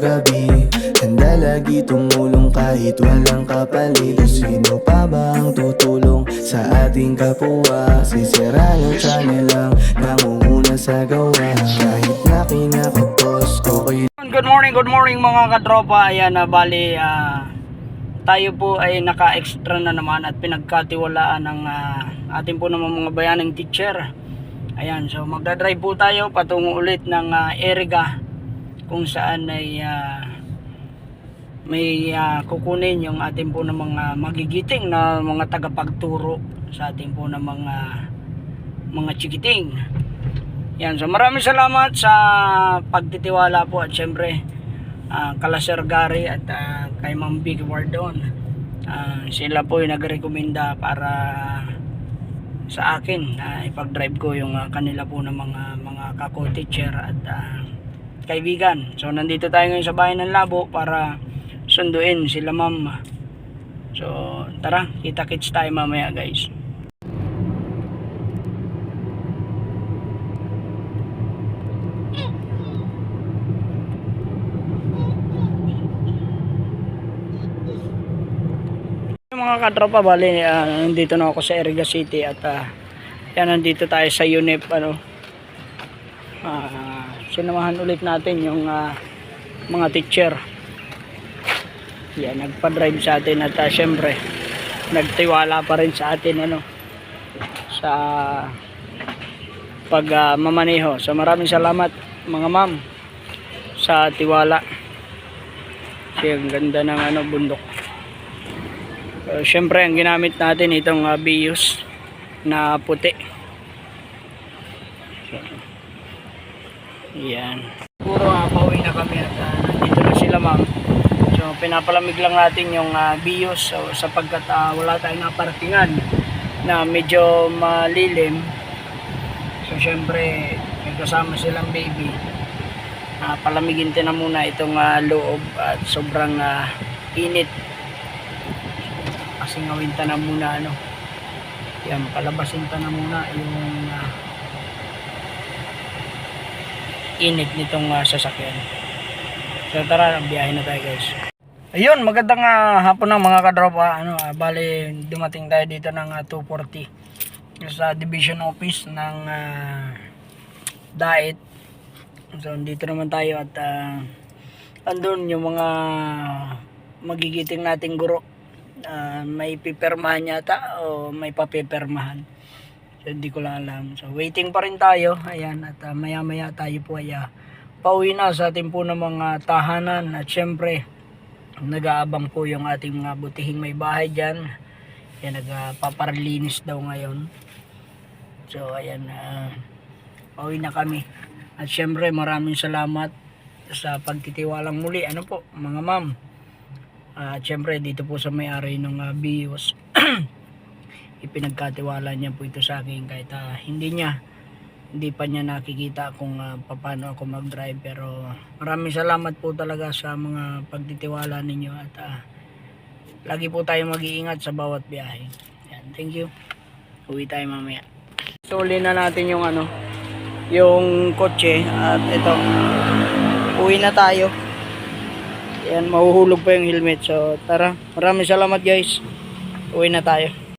gabi. Handa lagi tumulong kahit walang kapalit. Sino pa ba ang tutulong sa ating kapwa? Sisira yung channel lang, nangunguna sa gawa. Kahit na kinakapos, okay. Good morning mga katropa. Ayan na bali, tayo po ay naka-extra na naman at pinagkatiwalaan ng ating po naman mga bayaning teacher. Ayan, so magdadrive po tayo patungo ulit ng Eriga, kung saan ay may kukunin yung ating po ng mga magigiting na mga tagapagturo sa ating po ng mga chikiting. Yan, so maraming salamat sa pagtitiwala po at syempre kala Sir Gary at kay Ma'am Big Wardon. Sila po yung nagrekomenda para sa akin ipag-drive ko yung kanila po ng mga kako-teacher at kaibigan. So nandito tayo ngayon sa bayan ng Labo para sunduin sila ma'am. So tara, kita-kits tayo mamaya guys. Mga katropa, bali nandito na ako sa Eriga City at yan, nandito tayo sa UNEP. Sinamahan ulit natin yung mga teacher. Yan, nagpa-drive sa atin at syempre nagtiwala pa rin sa atin sa pagmamaneho. So maraming salamat mga ma'am sa tiwala. Kasi ang ganda ng bundok. Syempre ang ginamit natin itong Vios na puti. So, yan. Puro pauwi na kami at nandito na sila ma'am. So pinapalamig lang natin yung Vios, so, sapagkat wala tayong naparkingan na medyo malilim. So syempre may kasama silang baby. Palamigin na muna itong loob at sobrang init. Singawin ta na muna yan, palabasin ta na muna yung init nitong sasakyan. So tara, biyahe na tayo guys. Ayun, magandang hapon ng mga kadropa. Bali dumating tayo dito ng 2:40 sa division office ng DAET. So dito naman tayo at andun yung mga magigiting nating guro. May pipermahan yata o may papipermahan, so hindi ko lang alam. So waiting pa rin tayo. Ayan, at maya maya tayo po ay pauwi na sa ating po ng mga tahanan. At syempre nag-aabang po yung ating mga butihing may bahay dyan. Yan, nagpaparalinis daw ngayon. So ayan, pauwi na kami. At syempre maraming salamat sa pagtitiwalang muli po mga ma'am. At syempre dito po sa may-ari ng Vios, ipinagkatiwala niya po ito sa akin kahit hindi pa niya nakikita kung paano ako mag-drive. Pero maraming salamat po talaga sa mga pagtitiwala ninyo at lagi po tayo mag-iingat sa bawat biyahe. Yan, thank you. Uwi tayo mamaya. Suli na natin yung yung kotse at ito, uwi na tayo. Yan, mahuhulog pa yung helmet. So tara, maraming salamat guys. Uwi na tayo.